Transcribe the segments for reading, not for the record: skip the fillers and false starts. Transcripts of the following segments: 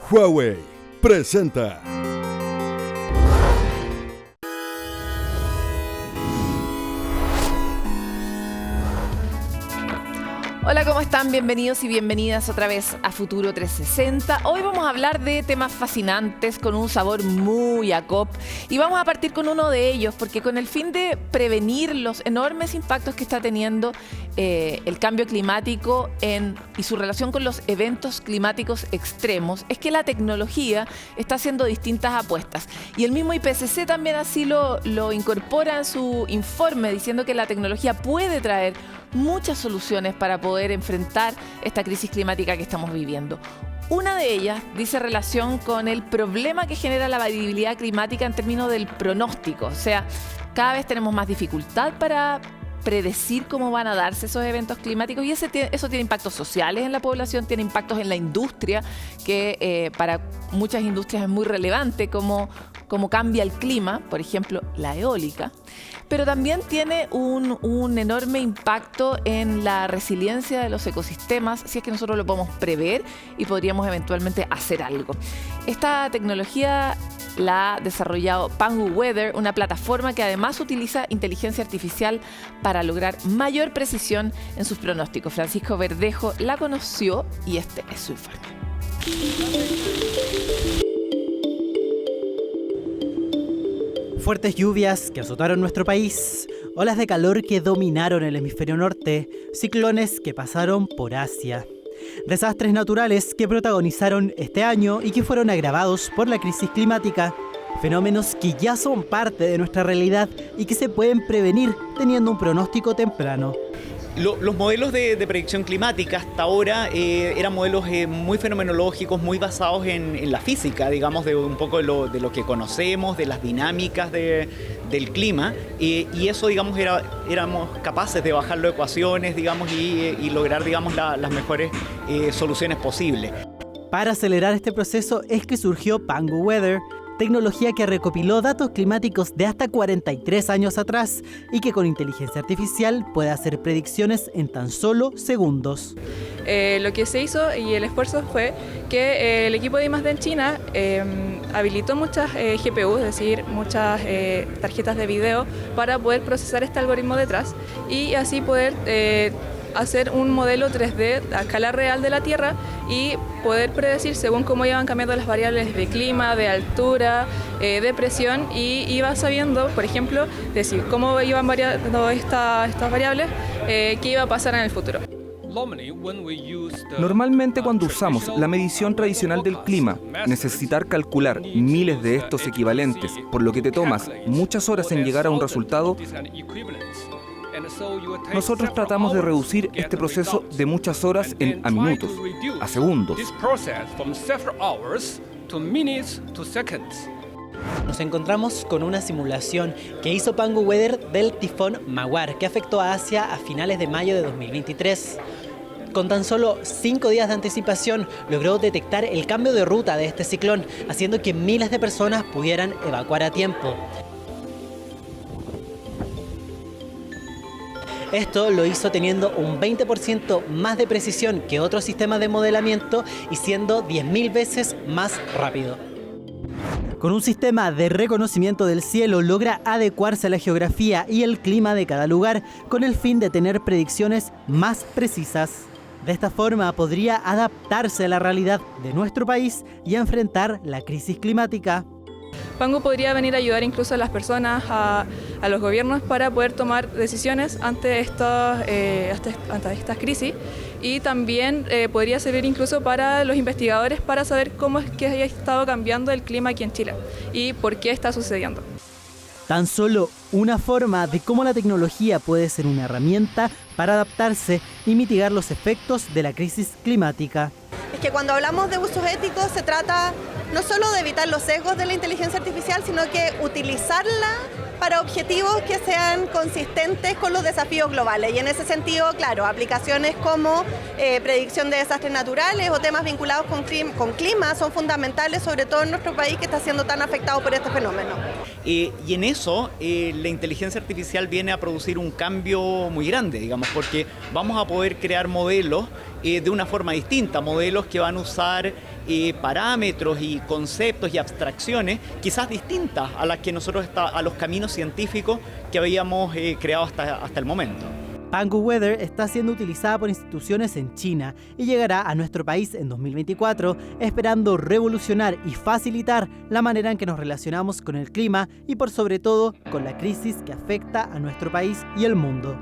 Huawei presenta. Hola, ¿cómo están? Bienvenidos y bienvenidas otra vez a Futuro 360. Hoy vamos a hablar de temas fascinantes con un sabor muy ACOP y vamos a partir con uno de ellos porque con el fin de prevenir los enormes impactos que está teniendo el cambio climático y su relación con los eventos climáticos extremos, es que la tecnología está haciendo distintas apuestas. Y el mismo IPCC también así lo incorpora en su informe, diciendo que la tecnología puede traer muchas soluciones para poder enfrentar esta crisis climática que estamos viviendo. Una de ellas dice relación con el problema que genera la variabilidad climática en términos del pronóstico. O sea, cada vez tenemos más dificultad para predecir cómo van a darse esos eventos climáticos y eso tiene impactos sociales en la población, tiene impactos en la industria, que para muchas industrias es muy relevante cómo cambia el clima, por ejemplo, la eólica. Pero también tiene un enorme impacto en la resiliencia de los ecosistemas, si es que nosotros lo podemos prever y podríamos eventualmente hacer algo. Esta tecnología la ha desarrollado Pangu Weather, una plataforma que además utiliza inteligencia artificial para lograr mayor precisión en sus pronósticos. Francisco Verdejo la conoció y este es su informe. Fuertes lluvias que azotaron nuestro país, olas de calor que dominaron el hemisferio norte, ciclones que pasaron por Asia. Desastres naturales que protagonizaron este año y que fueron agravados por la crisis climática. Fenómenos que ya son parte de nuestra realidad y que se pueden prevenir teniendo un pronóstico temprano. Los modelos de predicción climática hasta ahora eran modelos muy fenomenológicos, muy basados en la física, digamos, de un poco de lo que conocemos, de las dinámicas del clima, y eso, digamos, éramos capaces de bajarlo a ecuaciones, digamos, y lograr, digamos, las mejores soluciones posibles. Para acelerar este proceso es que surgió Pangu Weather, tecnología que recopiló datos climáticos de hasta 43 años atrás y que con inteligencia artificial puede hacer predicciones en tan solo segundos. Lo que se hizo y el esfuerzo fue que el equipo de I+D en China habilitó muchas GPUs, es decir, muchas tarjetas de video para poder procesar este algoritmo detrás y así poder hacer un modelo 3D a escala real de la Tierra y poder predecir según cómo iban cambiando las variables de clima, de altura, de presión, y iba sabiendo, por ejemplo, decir cómo iban variando estas variables, qué iba a pasar en el futuro. Normalmente cuando usamos la medición tradicional del clima, necesitar calcular miles de estos equivalentes, por lo que te tomas muchas horas en llegar a un resultado. Nosotros tratamos de reducir este proceso de muchas horas a minutos, a segundos. Nos encontramos con una simulación que hizo Pangu Weather del tifón Mawar, que afectó a Asia a finales de mayo de 2023. Con tan solo 5 días de anticipación, logró detectar el cambio de ruta de este ciclón, haciendo que miles de personas pudieran evacuar a tiempo. Esto lo hizo teniendo un 20% más de precisión que otros sistemas de modelamiento y siendo 10.000 veces más rápido. Con un sistema de reconocimiento del cielo logra adecuarse a la geografía y el clima de cada lugar con el fin de tener predicciones más precisas. De esta forma podría adaptarse a la realidad de nuestro país y enfrentar la crisis climática. Pangu podría venir a ayudar incluso a las personas, a los gobiernos para poder tomar decisiones ante estas crisis y también podría servir incluso para los investigadores para saber cómo es que ha estado cambiando el clima aquí en Chile y por qué está sucediendo. Tan solo una forma de cómo la tecnología puede ser una herramienta para adaptarse y mitigar los efectos de la crisis climática. Es que cuando hablamos de usos éticos se trata no solo de evitar los sesgos de la inteligencia artificial, sino que utilizarla para objetivos que sean consistentes con los desafíos globales. Y en ese sentido, claro, aplicaciones como predicción de desastres naturales o temas vinculados con clima son fundamentales, sobre todo en nuestro país que está siendo tan afectado por este fenómeno. Y en eso la inteligencia artificial viene a producir un cambio muy grande, digamos, porque vamos a poder crear modelos de una forma distinta, modelos que van a usar parámetros y conceptos y abstracciones quizás distintas a las que a los caminos científicos que habíamos creado hasta el momento. Pangu Weather está siendo utilizada por instituciones en China y llegará a nuestro país en 2024, esperando revolucionar y facilitar la manera en que nos relacionamos con el clima y por sobre todo con la crisis que afecta a nuestro país y el mundo.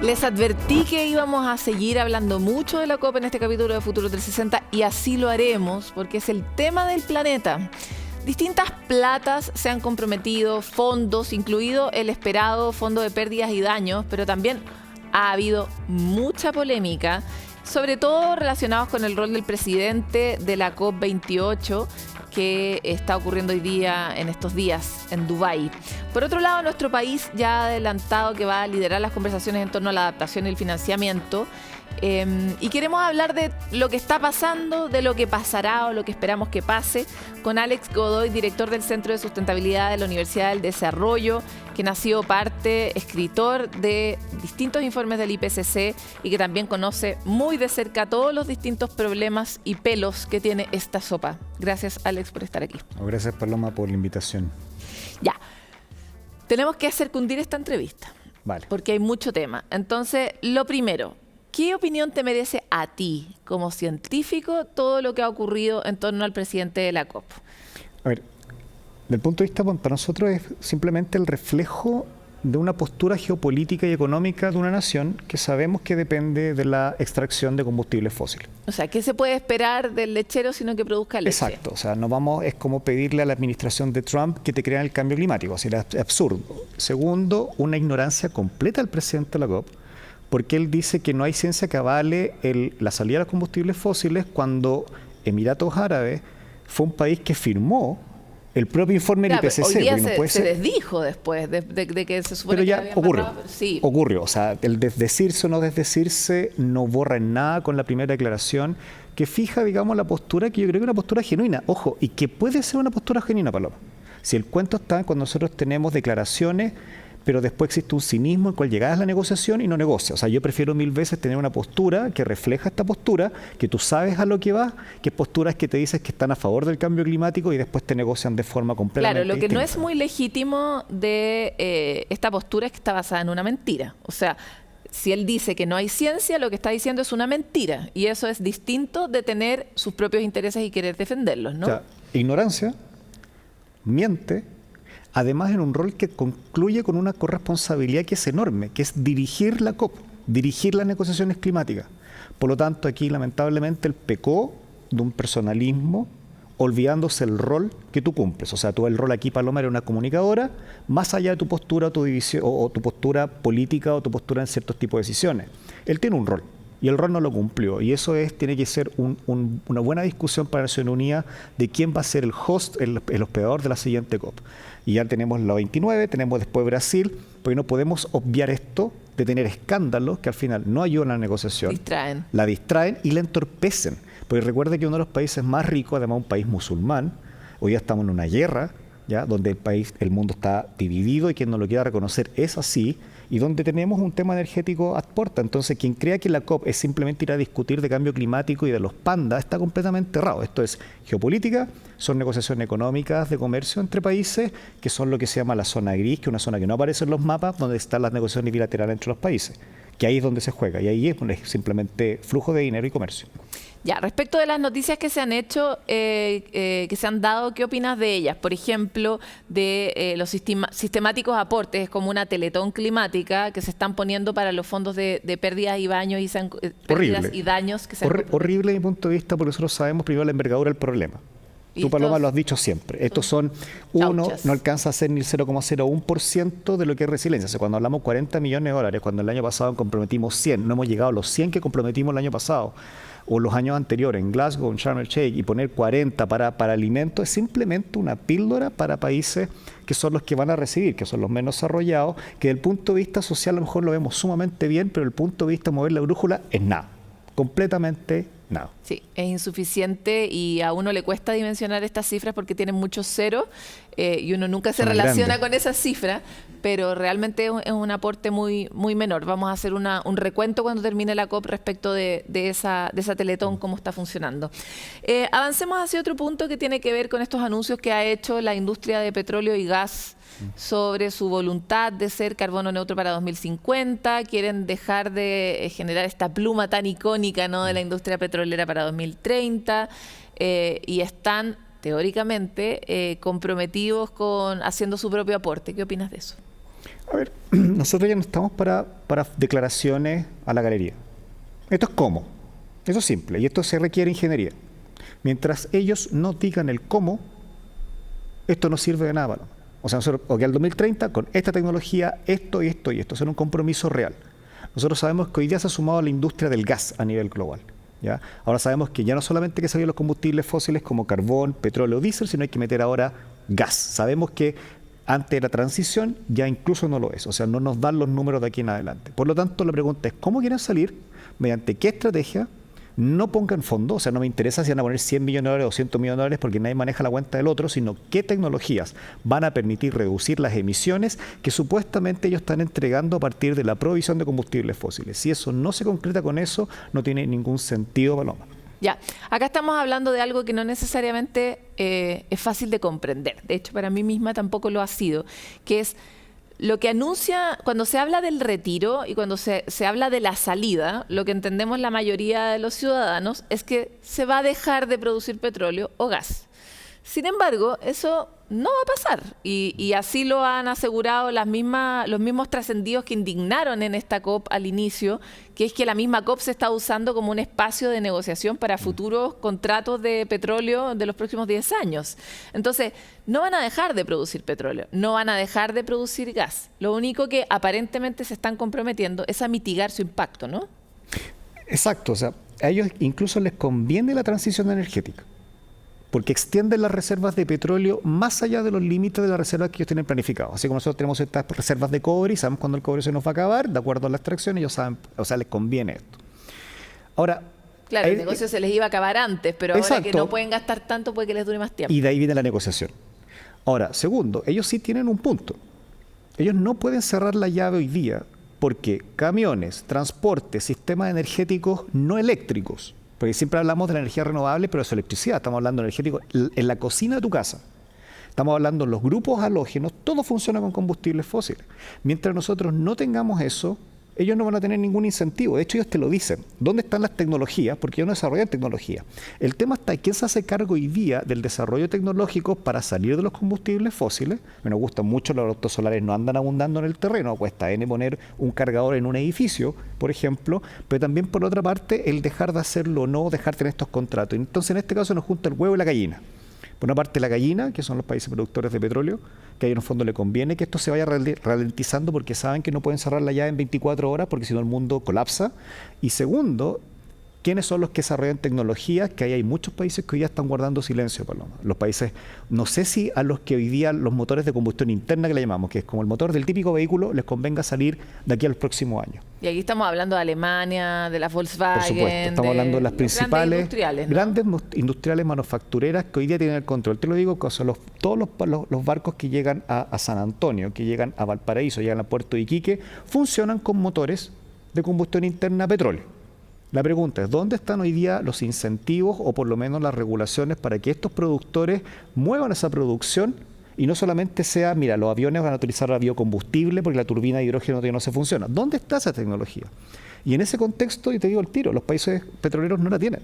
Les advertí que íbamos a seguir hablando mucho de la COP en este capítulo de Futuro 360 y así lo haremos porque es el tema del planeta. Distintas platas se han comprometido, fondos, incluido el esperado Fondo de Pérdidas y Daños, pero también ha habido mucha polémica, sobre todo relacionados con el rol del presidente de la COP28, que está ocurriendo hoy día, en estos días, en Dubái. Por otro lado, nuestro país ya ha adelantado que va a liderar las conversaciones en torno a la adaptación y el financiamiento. Y queremos hablar de lo que está pasando, de lo que pasará o lo que esperamos que pase, con Alex Godoy, director del Centro de Sustentabilidad de la Universidad del Desarrollo, quien ha sido escritor de distintos informes del IPCC y que también conoce muy de cerca todos los distintos problemas y pelos que tiene esta sopa. Gracias, Alex, por estar aquí. Gracias, Paloma, por la invitación. Ya, tenemos que hacer cundir esta entrevista, Vale. porque hay mucho tema. Entonces, lo primero, ¿qué opinión te merece a ti, como científico, todo lo que ha ocurrido en torno al presidente de la COP? A ver, del punto de vista, para nosotros es simplemente el reflejo de una postura geopolítica y económica de una nación que sabemos que depende de la extracción de combustibles fósiles. O sea, ¿qué se puede esperar del lechero sino que produzca leche? Exacto, o sea, es como pedirle a la administración de Trump que te crea el cambio climático, o sea, es absurdo. Segundo, una ignorancia completa del presidente de la COP, porque él dice que no hay ciencia que avale la salida de los combustibles fósiles cuando Emiratos Árabes fue un país que firmó el propio informe del IPCC. Hoy día no se desdijo después de que se supone pero ya que había ocurrió, pasado, pero sí. ocurrió. O sea, el desdecirse o no desdecirse no borra en nada con la primera declaración que fija, digamos, la postura que yo creo que es una postura genuina. Ojo, y que puede ser una postura genuina, Paloma. Si el cuento está en cuando nosotros tenemos declaraciones, pero después existe un cinismo en el cual llegas a la negociación y no negocias. O sea, yo prefiero 1000 veces tener una postura que refleja esta postura, que tú sabes a lo que vas, que posturas que te dices que están a favor del cambio climático y después te negocian de forma completamente Claro, lo que distinta. no es muy legítimo de esta postura es que está basada en una mentira. O sea, si él dice que no hay ciencia, lo que está diciendo es una mentira. Y eso es distinto de tener sus propios intereses y querer defenderlos, ¿no? O sea, ignorancia, miente, además en un rol que concluye con una corresponsabilidad que es enorme, que es dirigir la COP, dirigir las negociaciones climáticas. Por lo tanto, aquí lamentablemente él pecó de un personalismo, olvidándose el rol que tú cumples. O sea, tú el rol aquí, Paloma, era una comunicadora, más allá de tu postura tu división, o tu postura política o tu postura en ciertos tipos de decisiones. Él tiene un rol. Y el rol no lo cumplió. Y eso tiene que ser una buena discusión para Naciones Unidas de quién va a ser el host, el hospedador de la siguiente COP. Y ya tenemos la 29, tenemos después Brasil, porque no podemos obviar esto de tener escándalos que al final no ayudan a la negociación. La distraen y la entorpecen. Porque recuerde que uno de los países más ricos, además un país musulmán, hoy ya estamos en una guerra, ¿ya? Donde el mundo está dividido y quien no lo quiera reconocer es así, y donde tenemos un tema energético a puerta. Entonces, quien crea que la COP es simplemente ir a discutir de cambio climático y de los pandas, está completamente errado. Esto es geopolítica, son negociaciones económicas de comercio entre países, que son lo que se llama la zona gris, que es una zona que no aparece en los mapas, donde están las negociaciones bilaterales entre los países, que ahí es donde se juega, y ahí es simplemente flujo de dinero y comercio. Ya, respecto de las noticias que se han hecho, que se han dado, ¿qué opinas de ellas? Por ejemplo, de los sistemáticos aportes, como una Teletón climática, que se están poniendo para los fondos de pérdidas y daños y daños. Que se horrible desde mi punto de vista, porque nosotros sabemos primero la envergadura del problema. Tú, Paloma, lo has dicho siempre. Estos son, no alcanza a ser ni el 0,01% de lo que es resiliencia. O sea, cuando hablamos 40 millones de dólares, cuando el año pasado comprometimos 100, no hemos llegado a los 100 que comprometimos el año pasado, o los años anteriores, en Glasgow, en Sharm el Sheikh, y poner 40 para alimentos, es simplemente una píldora para países que son los que van a recibir, que son los menos desarrollados, que desde el punto de vista social a lo mejor lo vemos sumamente bien, pero desde el punto de vista de mover la brújula es nada, completamente nada. Sí, es insuficiente y a uno le cuesta dimensionar estas cifras porque tienen muchos ceros y uno nunca se relaciona con esas cifras, pero realmente es un aporte muy, muy menor. Vamos a hacer un recuento cuando termine la COP respecto de esa Teletón, cómo está funcionando. Avancemos hacia otro punto que tiene que ver con estos anuncios que ha hecho la industria de petróleo y gas sobre su voluntad de ser carbono neutro para 2050. Quieren dejar de generar esta pluma tan icónica, ¿no?, de la industria petrolera para 2030 y están teóricamente comprometidos con haciendo su propio aporte. ¿Qué opinas de eso? A ver, nosotros ya no estamos para declaraciones a la galería. Esto es cómo. Eso es simple. Y esto se requiere ingeniería. Mientras ellos no digan el cómo, esto no sirve de nada, Paloma. O sea, nosotros, al 2030, con esta tecnología, esto y esto y esto, son un compromiso real. Nosotros sabemos que hoy día se ha sumado a la industria del gas a nivel global, ¿ya? Ahora sabemos que ya no solamente hay que salir los combustibles fósiles como carbón, petróleo, diésel, sino hay que meter ahora gas. Sabemos que antes de la transición ya incluso no lo es, o sea, no nos dan los números de aquí en adelante. Por lo tanto, la pregunta es, ¿cómo quieren salir? ¿Mediante qué estrategia? No pongan fondos, o sea, no me interesa si van a poner 100 millones de dólares o 200 millones de dólares porque nadie maneja la cuenta del otro, sino qué tecnologías van a permitir reducir las emisiones que supuestamente ellos están entregando a partir de la provisión de combustibles fósiles. Si eso no se concreta con eso, no tiene ningún sentido, Paloma. Ya, acá estamos hablando de algo que no necesariamente es fácil de comprender. De hecho, para mí misma tampoco lo ha sido, que es lo que anuncia, cuando se habla del retiro y cuando se habla de la salida, lo que entendemos la mayoría de los ciudadanos es que se va a dejar de producir petróleo o gas. Sin embargo, eso no va a pasar y así lo han asegurado los mismos trascendidos que indignaron en esta COP al inicio, que es que la misma COP se está usando como un espacio de negociación para futuros contratos de petróleo de los próximos 10 años. Entonces, no van a dejar de producir petróleo, no van a dejar de producir gas. Lo único que aparentemente se están comprometiendo es a mitigar su impacto, ¿no? Exacto, o sea, a ellos incluso les conviene la transición energética, porque extienden las reservas de petróleo más allá de los límites de las reservas que ellos tienen planificados. Así como nosotros tenemos estas reservas de cobre y sabemos cuándo el cobre se nos va a acabar, de acuerdo a la extracción, ellos saben, o sea, les conviene esto. Ahora, claro, el negocio se les iba a acabar antes, pero ahora que no pueden gastar tanto puede que les dure más tiempo. Y de ahí viene la negociación. Ahora, segundo, ellos sí tienen un punto. Ellos no pueden cerrar la llave hoy día porque camiones, transportes, sistemas energéticos no eléctricos, porque siempre hablamos de la energía renovable, pero es electricidad, estamos hablando de energético en la cocina de tu casa. Estamos hablando de los grupos halógenos, todo funciona con combustibles fósiles. Mientras nosotros no tengamos eso, ellos no van a tener ningún incentivo. De hecho, ellos te lo dicen. ¿Dónde están las tecnologías? Porque ellos no desarrollan tecnología. El tema está en quién se hace cargo hoy día del desarrollo tecnológico para salir de los combustibles fósiles. Me nos gustan mucho, los autos solares no andan abundando en el terreno. Cuesta N poner un cargador en un edificio, por ejemplo, pero también por otra parte el dejar de hacerlo o no, dejar de tener estos contratos. Entonces, en este caso nos junta el huevo y la gallina. Por una parte la gallina, que son los países productores de petróleo, que a ellos en el fondo le conviene que esto se vaya ralentizando porque saben que no pueden cerrar la llave en 24 horas porque si no el mundo colapsa. Y segundo, ¿quiénes son los que desarrollan tecnologías? Que ahí hay muchos países que hoy día están guardando silencio, Paloma. Los países, no sé si a los que hoy día los motores de combustión interna que le llamamos, que es como el motor del típico vehículo, les convenga salir de aquí a los próximos años. Y aquí estamos hablando de Alemania, de las Volkswagen. Por supuesto, estamos hablando de las principales grandes industriales manufactureras que hoy día tienen el control. Te lo digo, son todos los barcos que llegan a San Antonio, que llegan a Valparaíso, llegan a Puerto de Iquique, funcionan con motores de combustión interna a petróleo. La pregunta es, ¿dónde están hoy día los incentivos o por lo menos las regulaciones para que estos productores muevan esa producción y no solamente sea, mira, los aviones van a utilizar la biocombustible porque la turbina de hidrógeno todavía no se funciona? ¿Dónde está esa tecnología? Y en ese contexto, y te digo el tiro, los países petroleros no la tienen.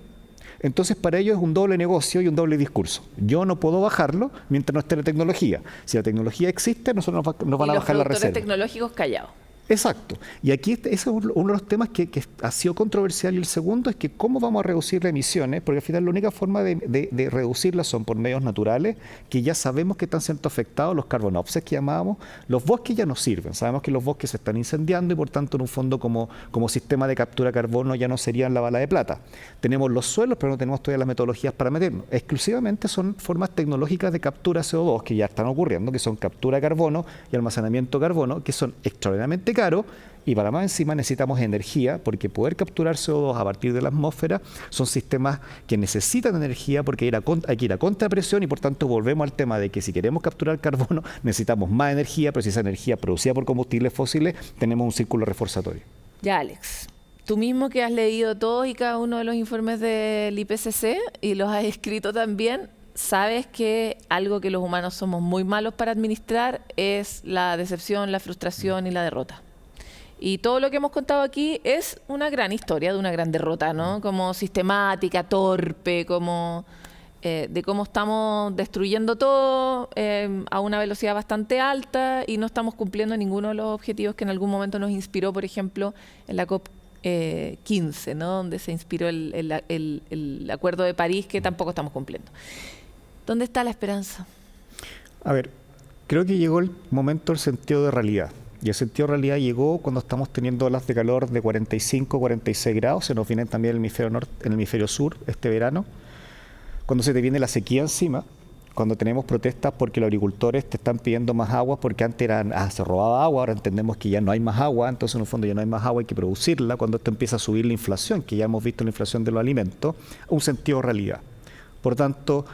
Entonces, para ellos es un doble negocio y un doble discurso. Yo no puedo bajarlo mientras no esté la tecnología. Si la tecnología existe, nosotros nos van a bajar la reserva. Y los productores tecnológicos callados. Exacto. Y aquí ese es uno de los temas que ha sido controversial. Y el segundo es que cómo vamos a reducir las emisiones, porque al final la única forma de reducirlas son por medios naturales, que ya sabemos que están siendo afectados, los carbon offsets que llamábamos. Los bosques ya no sirven. Sabemos que los bosques se están incendiando y por tanto en un fondo como sistema de captura de carbono ya no serían la bala de plata. Tenemos los suelos, pero no tenemos todavía las metodologías para meternos. Exclusivamente son formas tecnológicas de captura de CO2 que ya están ocurriendo, que son captura de carbono y almacenamiento de carbono, que son extraordinariamente caros Y para más encima necesitamos energía, porque poder capturar CO2 a partir de la atmósfera son sistemas que necesitan energía porque hay que ir a contrapresión y por tanto volvemos al tema de que si queremos capturar carbono necesitamos más energía, pero si esa energía producida por combustibles fósiles tenemos un círculo reforzatorio. Ya, Alex, tú mismo que has leído todos y cada uno de los informes del IPCC y los has escrito también, sabes que algo que los humanos somos muy malos para administrar es la decepción, la frustración y la derrota. Y todo lo que hemos contado aquí es una gran historia de una gran derrota, ¿no? Como sistemática, torpe, como de cómo estamos destruyendo todo a una velocidad bastante alta y no estamos cumpliendo ninguno de los objetivos que en algún momento nos inspiró, por ejemplo, en la COP 15, ¿no? Donde se inspiró el Acuerdo de París, que tampoco estamos cumpliendo. ¿Dónde está la esperanza? A ver, creo que llegó el momento del sentido de realidad. Y el sentido de realidad llegó cuando estamos teniendo olas de calor de 45, 46 grados. Se nos viene también el hemisferio norte, en el hemisferio sur este verano. Cuando se te viene la sequía encima. Cuando tenemos protestas porque los agricultores te están pidiendo más agua porque antes se robaba agua, ahora entendemos que ya no hay más agua, entonces en el fondo ya no hay más agua, hay que producirla. Cuando esto empieza a subir la inflación, que ya hemos visto la inflación de los alimentos, un sentido de realidad. Por tanto,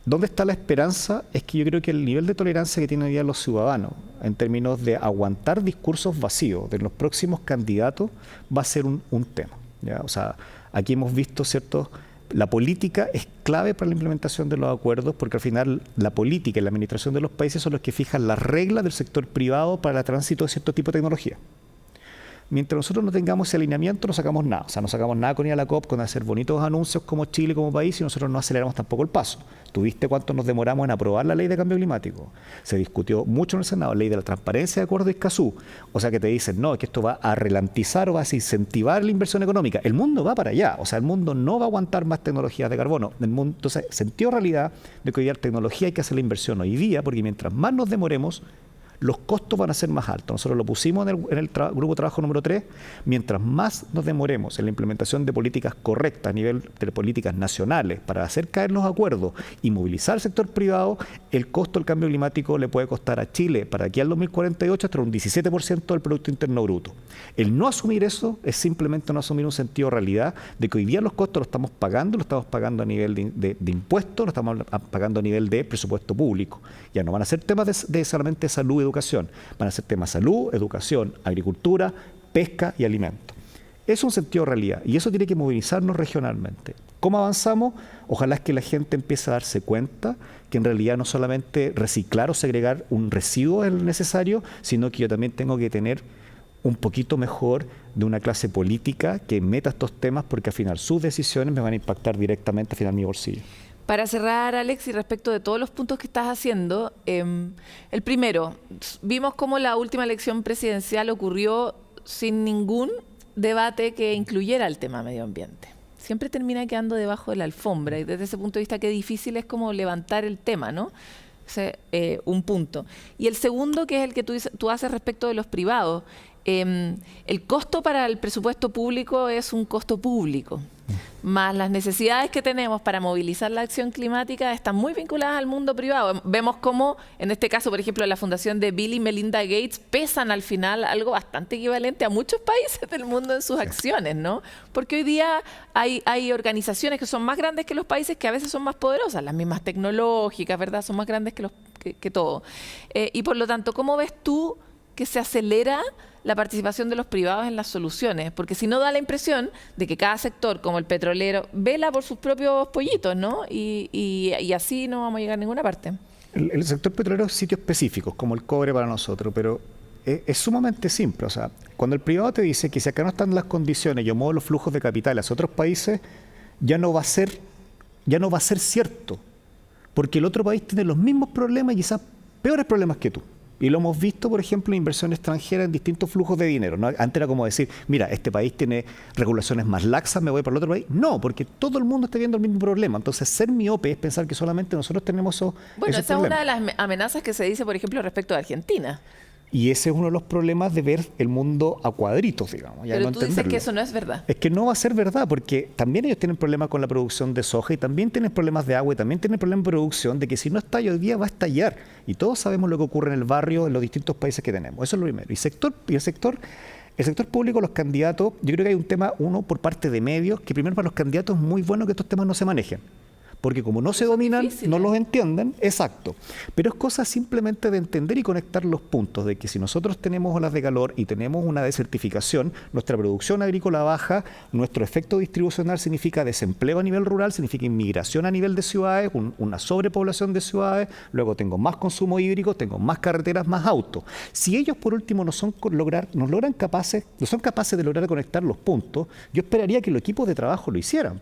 ¿dónde está la esperanza? Es que yo creo que el nivel de tolerancia que tienen hoy día los ciudadanos en términos de aguantar discursos vacíos de los próximos candidatos va a ser un tema, ¿ya? O sea, aquí hemos visto, ¿cierto? La política es clave para la implementación de los acuerdos porque al final la política y la administración de los países son los que fijan las reglas del sector privado para el tránsito de cierto tipo de tecnología. Mientras nosotros no tengamos ese alineamiento, no sacamos nada. O sea, no sacamos nada con ir a la COP, con hacer bonitos anuncios como Chile, como país, y nosotros no aceleramos tampoco el paso. ¿Tuviste cuánto nos demoramos en aprobar la ley de cambio climático? Se discutió mucho en el Senado, ley de la transparencia de acuerdo de Escazú. O sea, que te dicen, no, es que esto va a ralentizar o va a incentivar la inversión económica. El mundo va para allá. O sea, el mundo no va a aguantar más tecnologías de carbono. El mundo, entonces, sentido realidad de que hoy día tecnología hay que hacer la inversión hoy día, porque mientras más nos demoremos, los costos van a ser más altos. Nosotros lo pusimos en el grupo de trabajo número 3. Mientras más nos demoremos en la implementación de políticas correctas a nivel de políticas nacionales para hacer caer los acuerdos y movilizar el sector privado, el costo del cambio climático le puede costar a Chile para aquí al 2048 hasta un 17% del Producto Interno Bruto. El no asumir eso es simplemente no asumir un sentido de realidad de que hoy día los costos los estamos pagando a nivel de impuestos, lo estamos pagando a nivel de presupuesto público. Ya no van a ser temas de solamente salud y educación, van a ser temas salud, educación, agricultura, pesca y alimentos. Es un sentido de realidad y eso tiene que movilizarnos regionalmente. ¿Cómo avanzamos? Ojalá es que la gente empiece a darse cuenta que en realidad no solamente reciclar o segregar un residuo es necesario, sino que yo también tengo que tener un poquito mejor de una clase política que meta estos temas porque al final sus decisiones me van a impactar directamente al final mi bolsillo. Para cerrar, Alex, y respecto de todos los puntos que estás haciendo, el primero, vimos cómo la última elección presidencial ocurrió sin ningún debate que incluyera el tema medio ambiente. Siempre termina quedando debajo de la alfombra y desde ese punto de vista qué difícil es como levantar el tema, ¿no? Ese, un punto. Y el segundo, que es el que tú haces respecto de los privados, el costo para el presupuesto público es un costo público, más las necesidades que tenemos para movilizar la acción climática están muy vinculadas al mundo privado. Vemos cómo, en este caso, por ejemplo, la fundación de Bill y Melinda Gates pesan al final algo bastante equivalente a muchos países del mundo en sus acciones, ¿no? Porque hoy día hay organizaciones que son más grandes que los países, que a veces son más poderosas, las mismas tecnológicas, ¿verdad? Son más grandes que todo. Y por lo tanto, ¿cómo ves tú que se acelera la participación de los privados en las soluciones? Porque si no da la impresión de que cada sector, como el petrolero, vela por sus propios pollitos, ¿no? Y así no vamos a llegar a ninguna parte. El sector petrolero es sitios específicos, como el cobre para nosotros, pero es sumamente simple. O sea, cuando el privado te dice que si acá no están las condiciones, yo muevo los flujos de capital hacia otros países, ya no va a ser cierto. Porque el otro país tiene los mismos problemas y quizás peores problemas que tú. Y lo hemos visto, por ejemplo, en inversión extranjera en distintos flujos de dinero, ¿no? Antes era como decir, mira, este país tiene regulaciones más laxas, me voy para el otro país. No, porque todo el mundo está viendo el mismo problema. Entonces, ser miope es pensar que solamente nosotros tenemos esos Bueno, esa problemas. es una de las amenazas que se dice, por ejemplo, respecto a Argentina. Y ese es uno de los problemas de ver el mundo a cuadritos, digamos. Pero tú dices que eso no es verdad. Es que no va a ser verdad, porque también ellos tienen problemas con la producción de soja y también tienen problemas de agua y también tienen problemas de producción de que si no estalla hoy día va a estallar. Y todos sabemos lo que ocurre en el barrio en los distintos países que tenemos. Eso es lo primero. Y el sector El sector público, los candidatos, yo creo que hay un tema, uno, por parte de medios, que primero para los candidatos es muy bueno que estos temas no se manejen. Porque como no se dominan, no los entienden, exacto. Pero es cosa simplemente de entender y conectar los puntos, de que si nosotros tenemos olas de calor y tenemos una desertificación, nuestra producción agrícola baja, nuestro efecto distribucional significa desempleo a nivel rural, significa inmigración a nivel de ciudades, una sobrepoblación de ciudades, luego tengo más consumo hídrico, tengo más carreteras, más autos. Si ellos por último no son capaces de lograr conectar los puntos, yo esperaría que los equipos de trabajo lo hicieran.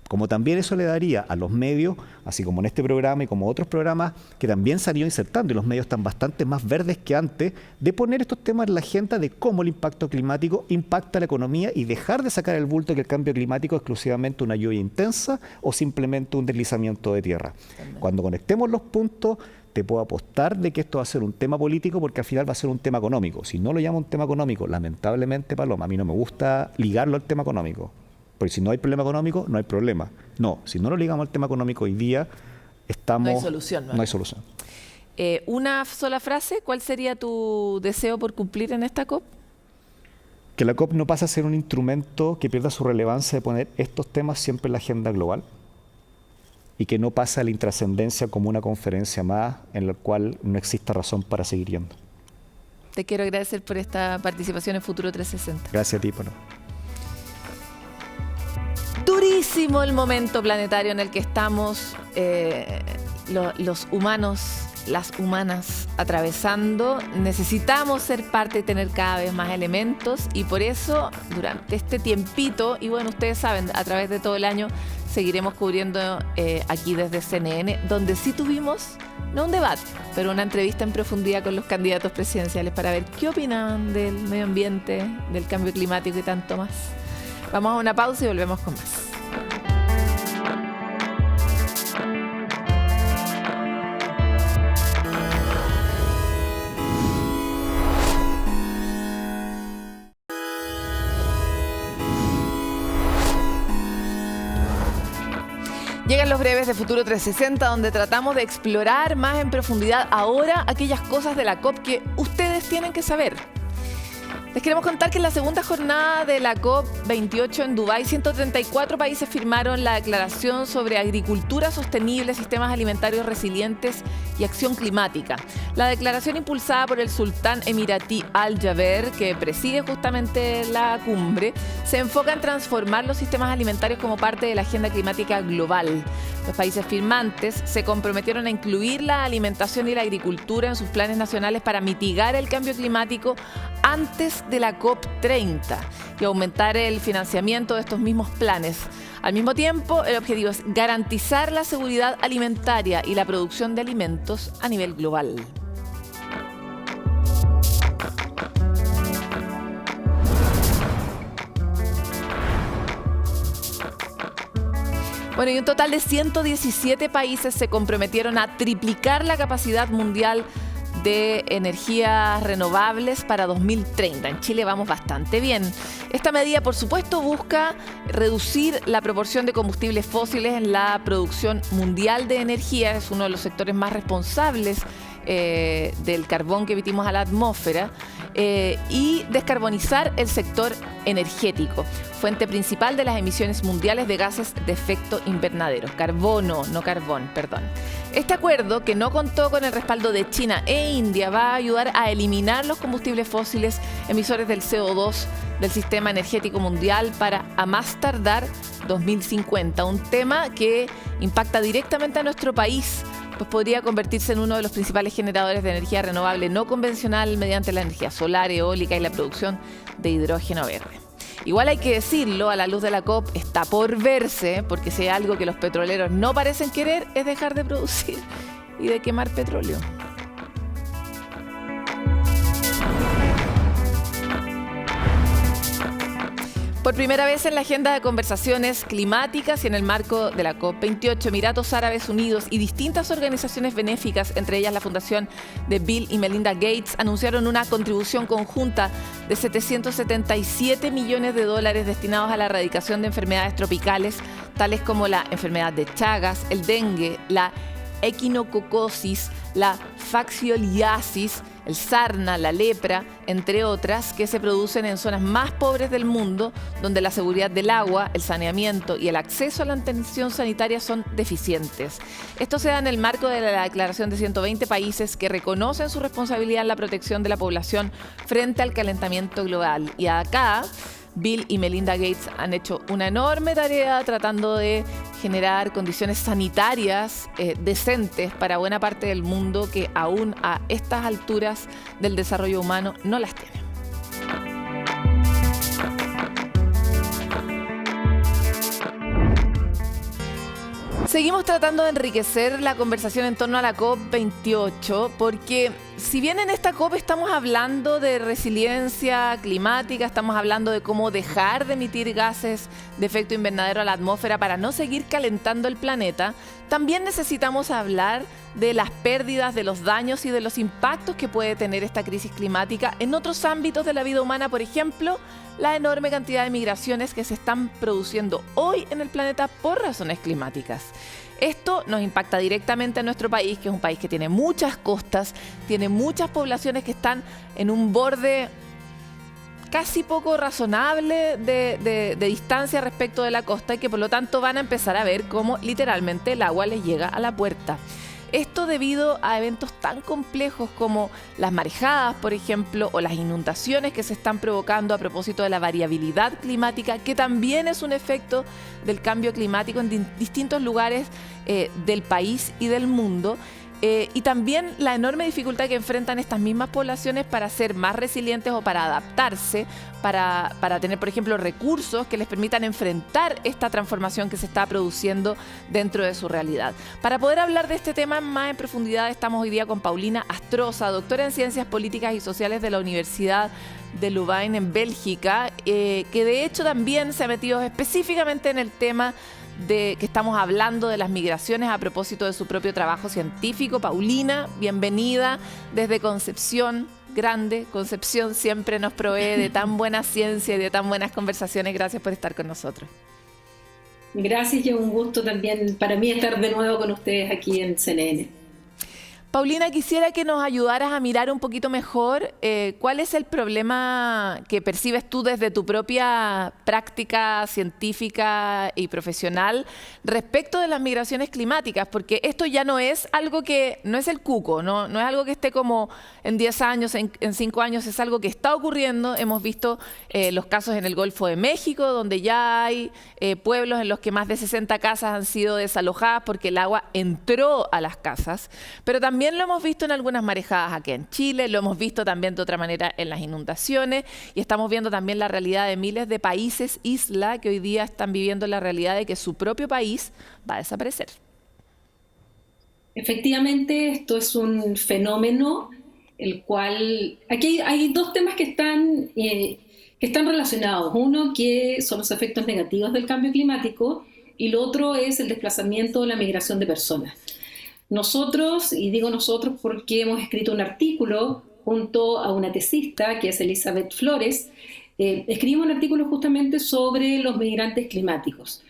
Como también eso le daría a los medios, así como en este programa y como otros programas que también se han ido insertando, y los medios están bastante más verdes que antes, de poner estos temas en la agenda de cómo el impacto climático impacta la economía y dejar de sacar el bulto que el cambio climático es exclusivamente una lluvia intensa o simplemente un deslizamiento de tierra. Cuando conectemos los puntos, te puedo apostar de que esto va a ser un tema político porque al final va a ser un tema económico. Si no lo llamo un tema económico, lamentablemente, Paloma, a mí no me gusta ligarlo al tema económico. Porque si no hay problema económico, no hay problema. No, si no lo ligamos al tema económico hoy día, estamos... No hay solución. No hay solución. Una sola frase, ¿cuál sería tu deseo por cumplir en esta COP? Que la COP no pase a ser un instrumento que pierda su relevancia de poner estos temas siempre en la agenda global y que no pase a la intrascendencia como una conferencia más en la cual no exista razón para seguir yendo. Te quiero agradecer por esta participación en Futuro 360. Gracias a ti, Pano. Durísimo el momento planetario en el que estamos los humanos, las humanas atravesando. Necesitamos ser parte y tener cada vez más elementos y por eso durante este tiempito, y bueno, ustedes saben, a través de todo el año seguiremos cubriendo aquí desde CNN, donde sí tuvimos, no un debate, pero una entrevista en profundidad con los candidatos presidenciales para ver qué opinan del medio ambiente, del cambio climático y tanto más. Vamos a una pausa y volvemos con más. Llegan los breves de Futuro 360, donde tratamos de explorar más en profundidad ahora aquellas cosas de la COP que ustedes tienen que saber. Les queremos contar que en la segunda jornada de la COP28 en Dubái, 134 países firmaron la Declaración sobre Agricultura Sostenible, Sistemas Alimentarios Resilientes y Acción Climática. La declaración impulsada por el sultán emiratí Al-Jaber, que preside justamente la cumbre, se enfoca en transformar los sistemas alimentarios como parte de la agenda climática global. Los países firmantes se comprometieron a incluir la alimentación y la agricultura en sus planes nacionales para mitigar el cambio climático antes de la COP30 y aumentar el financiamiento de estos mismos planes. Al mismo tiempo, el objetivo es garantizar la seguridad alimentaria y la producción de alimentos a nivel global. Bueno, y un total de 117 países se comprometieron a triplicar la capacidad mundial de energías renovables para 2030. En Chile vamos bastante bien. Esta medida, por supuesto, busca reducir la proporción de combustibles fósiles en la producción mundial de energía. Es uno de los sectores más responsables del carbón que emitimos a la atmósfera y descarbonizar el sector energético, fuente principal de las emisiones mundiales de gases de efecto invernadero. Carbón. Este acuerdo, que no contó con el respaldo de China e India, va a ayudar a eliminar los combustibles fósiles emisores del CO2 del sistema energético mundial para, a más tardar, 2050. Un tema que impacta directamente a nuestro país, pues podría convertirse en uno de los principales generadores de energía renovable no convencional mediante la energía solar, eólica y la producción de hidrógeno verde. Igual hay que decirlo, a la luz de la COP está por verse, porque si hay algo que los petroleros no parecen querer es dejar de producir y de quemar petróleo. Por primera vez en la agenda de conversaciones climáticas y en el marco de la COP28, Emiratos Árabes Unidos y distintas organizaciones benéficas, entre ellas la Fundación de Bill y Melinda Gates, anunciaron una contribución conjunta de $777 millones destinados a la erradicación de enfermedades tropicales, tales como la enfermedad de Chagas, el dengue, la equinococosis, la faccioliasis el sarna, la lepra, entre otras, que se producen en zonas más pobres del mundo, donde la seguridad del agua, el saneamiento y el acceso a la atención sanitaria son deficientes. Esto se da en el marco de la declaración de 120 países que reconocen su responsabilidad en la protección de la población frente al calentamiento global. Y acá Bill y Melinda Gates han hecho una enorme tarea tratando de generar condiciones sanitarias decentes para buena parte del mundo que aún a estas alturas del desarrollo humano no las tiene. Seguimos tratando de enriquecer la conversación en torno a la COP28 porque si bien en esta COP estamos hablando de resiliencia climática, estamos hablando de cómo dejar de emitir gases de efecto invernadero a la atmósfera para no seguir calentando el planeta, también necesitamos hablar de las pérdidas, de los daños y de los impactos que puede tener esta crisis climática en otros ámbitos de la vida humana, por ejemplo, la enorme cantidad de migraciones que se están produciendo hoy en el planeta por razones climáticas. Esto nos impacta directamente a nuestro país, que es un país que tiene muchas costas, tiene muchas poblaciones que están en un borde casi poco razonable de distancia respecto de la costa y que por lo tanto van a empezar a ver cómo literalmente el agua les llega a la puerta. Esto debido a eventos tan complejos como las marejadas, por ejemplo, o las inundaciones que se están provocando a propósito de la variabilidad climática, que también es un efecto del cambio climático en distintos lugares del país y del mundo. Y también la enorme dificultad que enfrentan estas mismas poblaciones para ser más resilientes o para adaptarse, para tener, por ejemplo, recursos que les permitan enfrentar esta transformación que se está produciendo dentro de su realidad. Para poder hablar de este tema más en profundidad, estamos hoy día con Paulina Astroza, doctora en Ciencias Políticas y Sociales de la Universidad de Louvain en Bélgica, que de hecho también se ha metido específicamente en el tema de que estamos hablando de las migraciones a propósito de su propio trabajo científico. Paulina, bienvenida desde Concepción. Grande, Concepción siempre nos provee de tan buena ciencia y de tan buenas conversaciones. Gracias por estar con nosotros. Gracias y un gusto también para mí estar de nuevo con ustedes aquí en CNN. Paulina, quisiera que nos ayudaras a mirar un poquito mejor cuál es el problema que percibes tú desde tu propia práctica científica y profesional respecto de las migraciones climáticas, porque esto ya no es algo que, no es el cuco, no es algo que esté como en 10 años, en 5 años, es algo que está ocurriendo. Hemos visto los casos en el Golfo de México, donde ya hay pueblos en los que más de 60 casas han sido desalojadas porque el agua entró a las casas, pero también lo hemos visto en algunas marejadas aquí en Chile, lo hemos visto también de otra manera en las inundaciones y estamos viendo también la realidad de miles de países isla que hoy día están viviendo la realidad de que su propio país va a desaparecer. Efectivamente, esto es un fenómeno el cual... Aquí hay dos temas que están relacionados. Uno que son los efectos negativos del cambio climático y lo otro es el desplazamiento o la migración de personas. Nosotros, y digo nosotros porque hemos escrito un artículo junto a una tesista que es Elizabeth Flores, escribimos un artículo justamente sobre los migrantes climáticos,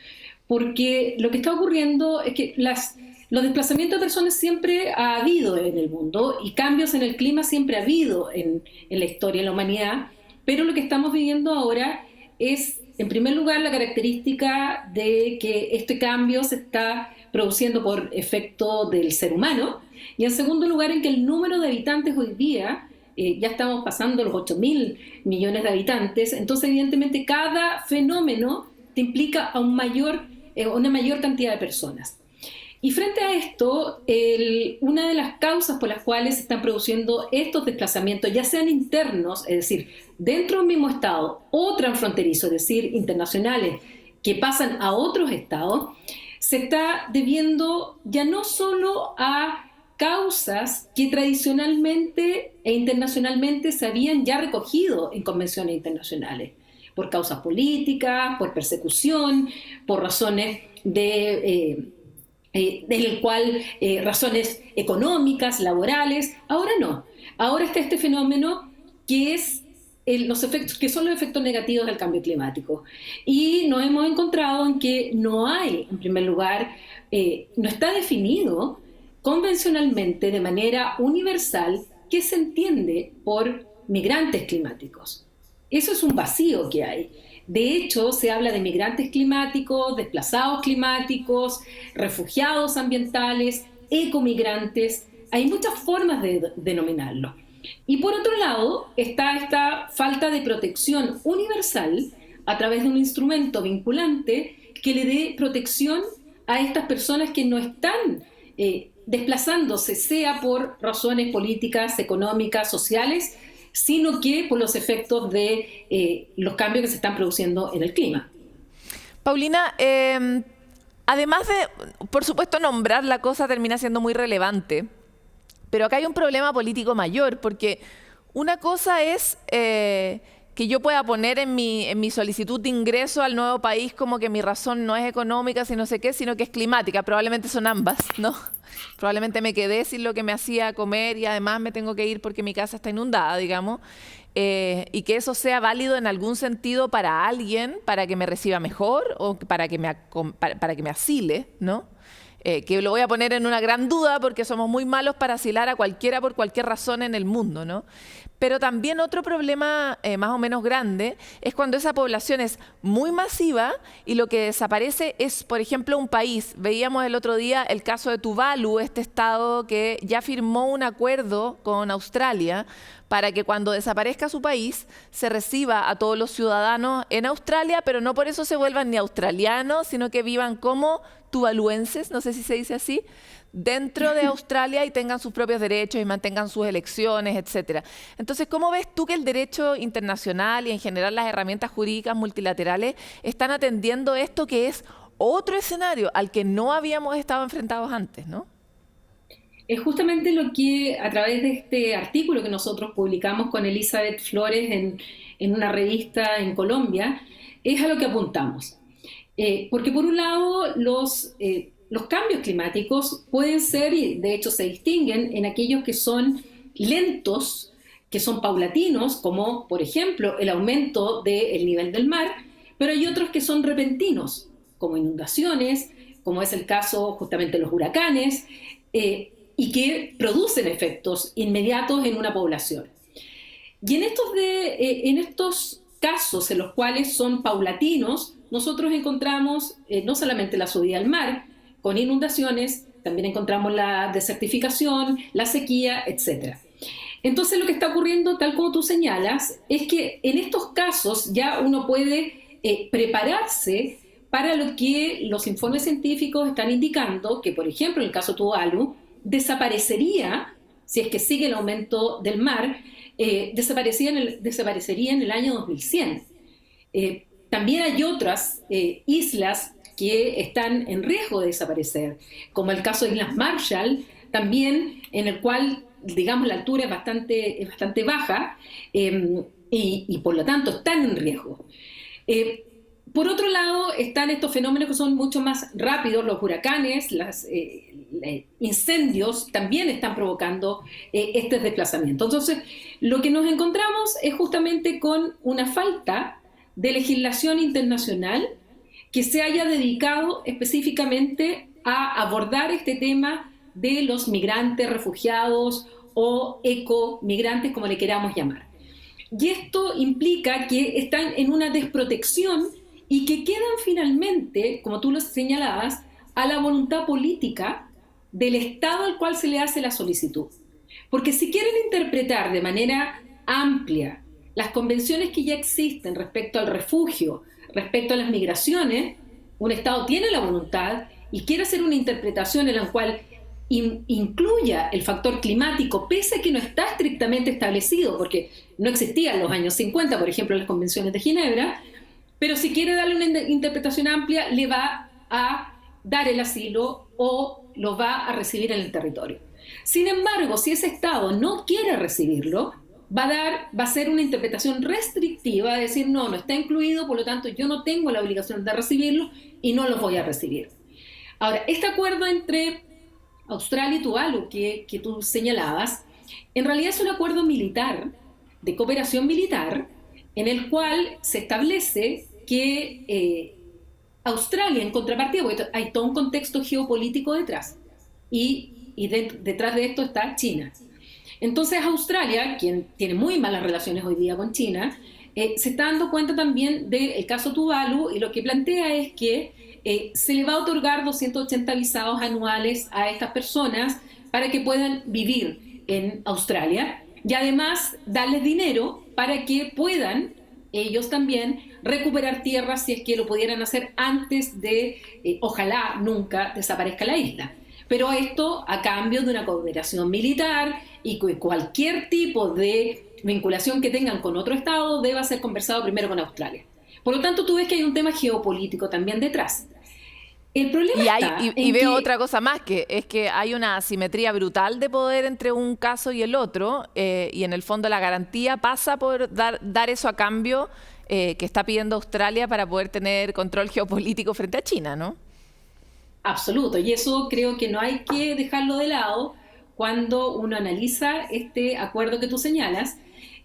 porque lo que está ocurriendo es que los desplazamientos de personas siempre ha habido en el mundo y cambios en el clima siempre ha habido en la historia, en la humanidad, pero lo que estamos viviendo ahora es, en primer lugar, la característica de que este cambio se está produciendo por efecto del ser humano, y en segundo lugar en que el número de habitantes hoy día, ya estamos pasando los 8.000 millones de habitantes, entonces evidentemente cada fenómeno te implica a una mayor cantidad de personas. Y frente a esto, una de las causas por las cuales se están produciendo estos desplazamientos, ya sean internos, es decir, dentro de un mismo estado, o transfronterizos, es decir, internacionales, que pasan a otros estados, se está debiendo ya no solo a causas que tradicionalmente e internacionalmente se habían ya recogido en convenciones internacionales, por causas políticas, por persecución, por razones razones económicas, laborales. Ahora no. Ahora está este fenómeno que es que son los efectos negativos del cambio climático. Y nos hemos encontrado en que no hay, en primer lugar, no está definido convencionalmente de manera universal qué se entiende por migrantes climáticos. Eso es un vacío que hay. De hecho, se habla de migrantes climáticos, desplazados climáticos, refugiados ambientales, ecomigrantes. Hay muchas formas de denominarlo. Y por otro lado, está esta falta de protección universal a través de un instrumento vinculante que le dé protección a estas personas que no están desplazándose, sea por razones políticas, económicas, sociales, sino que por los efectos de los cambios que se están produciendo en el clima. Paulina, además de, por supuesto, nombrar la cosa termina siendo muy relevante, pero acá hay un problema político mayor, porque una cosa es que yo pueda poner en mi solicitud de ingreso al nuevo país como que mi razón no es económica, sino sé qué, sino que es climática. Probablemente son ambas, ¿no? Probablemente me quedé sin lo que me hacía comer y además me tengo que ir porque mi casa está inundada, digamos. Y que eso sea válido en algún sentido para alguien, para que me reciba mejor o para que me asile, ¿no? Que lo voy a poner en una gran duda porque somos muy malos para asilar a cualquiera por cualquier razón en el mundo, ¿no? Pero también otro problema más o menos grande es cuando esa población es muy masiva y lo que desaparece es, por ejemplo, un país. Veíamos el otro día el caso de Tuvalu, este estado que ya firmó un acuerdo con Australia para que cuando desaparezca su país se reciba a todos los ciudadanos en Australia, pero no por eso se vuelvan ni australianos, sino que vivan como tuvaluenses, no sé si se dice así, dentro de Australia y tengan sus propios derechos y mantengan sus elecciones, etcétera. Entonces, ¿cómo ves tú que el derecho internacional y en general las herramientas jurídicas multilaterales están atendiendo esto que es otro escenario al que no habíamos estado enfrentados antes, ¿no? Es justamente lo que, a través de este artículo que nosotros publicamos con Elizabeth Flores en una revista en Colombia, es a lo que apuntamos. Porque por un lado, los cambios climáticos pueden ser, y de hecho se distinguen, en aquellos que son lentos, que son paulatinos, como por ejemplo el aumento del nivel del mar, pero hay otros que son repentinos, como inundaciones, como es el caso justamente de los huracanes, y que producen efectos inmediatos en una población. Y en estos casos en los cuales son paulatinos, nosotros encontramos no solamente la subida al mar, con inundaciones, también encontramos la desertificación, la sequía, etc. Entonces lo que está ocurriendo, tal como tú señalas, es que en estos casos ya uno puede prepararse para lo que los informes científicos están indicando, que por ejemplo en el caso Tuvalu, desaparecería, si es que sigue el aumento del mar, desaparecería en el año 2100. También hay otras islas que están en riesgo de desaparecer, como el caso de Islas Marshall, también en el cual, digamos, la altura es bastante baja y por lo tanto están en riesgo. Por otro lado, están estos fenómenos que son mucho más rápidos, los huracanes, los incendios también están provocando este desplazamiento. Entonces, lo que nos encontramos es justamente con una falta de legislación internacional que se haya dedicado específicamente a abordar este tema de los migrantes, refugiados o ecomigrantes, como le queramos llamar. Y esto implica que están en una desprotección y que quedan finalmente, como tú lo señalabas, a la voluntad política del Estado al cual se le hace la solicitud. Porque si quieren interpretar de manera amplia las convenciones que ya existen respecto al refugio, respecto a las migraciones, un Estado tiene la voluntad y quiere hacer una interpretación en la cual incluya el factor climático, pese a que no está estrictamente establecido, porque no existía en los años 50, por ejemplo, las convenciones de Ginebra, pero si quiere darle una interpretación amplia, le va a dar el asilo o lo va a recibir en el territorio. Sin embargo, si ese Estado no quiere recibirlo, va a ser una interpretación restrictiva, de decir, no está incluido, por lo tanto yo no tengo la obligación de recibirlo y no los voy a recibir. Ahora, este acuerdo entre Australia y Tuvalu que tú señalabas, en realidad es un acuerdo militar, de cooperación militar, en el cual se establece que Australia, en contrapartida, porque hay todo un contexto geopolítico detrás, y detrás de esto está China. Entonces Australia, quien tiene muy malas relaciones hoy día con China, se está dando cuenta también del caso Tuvalu, y lo que plantea es que se le va a otorgar 280 visados anuales a estas personas para que puedan vivir en Australia, y además darles dinero para que puedan ellos también recuperar tierras si es que lo pudieran hacer antes de, ojalá nunca desaparezca la isla. Pero esto a cambio de una cooperación militar, y que cualquier tipo de vinculación que tengan con otro estado deba ser conversado primero con Australia. Por lo tanto, tú ves que hay un tema geopolítico también detrás. El problema y veo otra cosa más, que es que hay una asimetría brutal de poder entre un caso y el otro, y en el fondo la garantía pasa por dar eso a cambio que está pidiendo Australia para poder tener control geopolítico frente a China, ¿no? Absoluto, y eso creo que no hay que dejarlo de lado cuando uno analiza este acuerdo que tú señalas,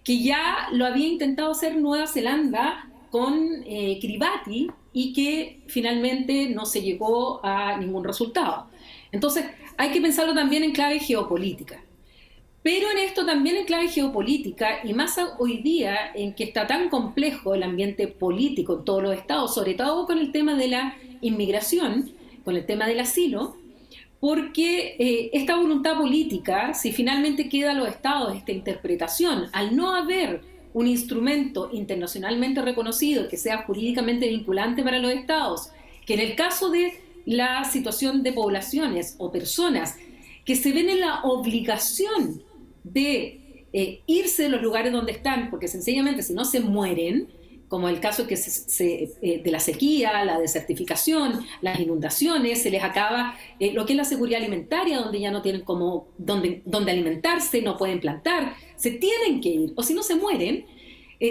que ya lo había intentado hacer Nueva Zelanda con Kiribati y que finalmente no se llegó a ningún resultado. Entonces hay que pensarlo también en clave geopolítica. Pero en esto también en clave geopolítica, y más hoy día en que está tan complejo el ambiente político en todos los estados, sobre todo con el tema de la inmigración, con el tema del asilo, porque esta voluntad política, si finalmente queda a los estados esta interpretación, al no haber un instrumento internacionalmente reconocido que sea jurídicamente vinculante para los estados, que en el caso de la situación de poblaciones o personas que se ven en la obligación de irse de los lugares donde están, porque sencillamente si no se mueren, como el caso que de la sequía, la desertificación, las inundaciones, se les acaba lo que es la seguridad alimentaria, donde ya no tienen donde alimentarse, no pueden plantar, se tienen que ir, o si no se mueren.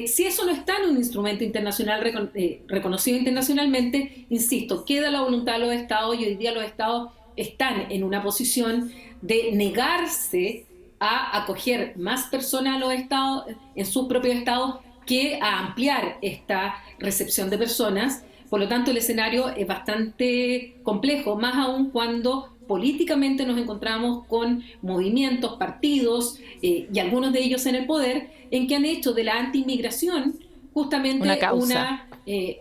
Si eso no está en un instrumento internacional reconocido internacionalmente, insisto, queda la voluntad de los estados, y hoy día los estados están en una posición de negarse a acoger más personas a los estados, en sus propios estados, que a ampliar esta recepción de personas. Por lo tanto, el escenario es bastante complejo, más aún cuando políticamente nos encontramos con movimientos, partidos, y algunos de ellos en el poder, en que han hecho de la anti-inmigración justamente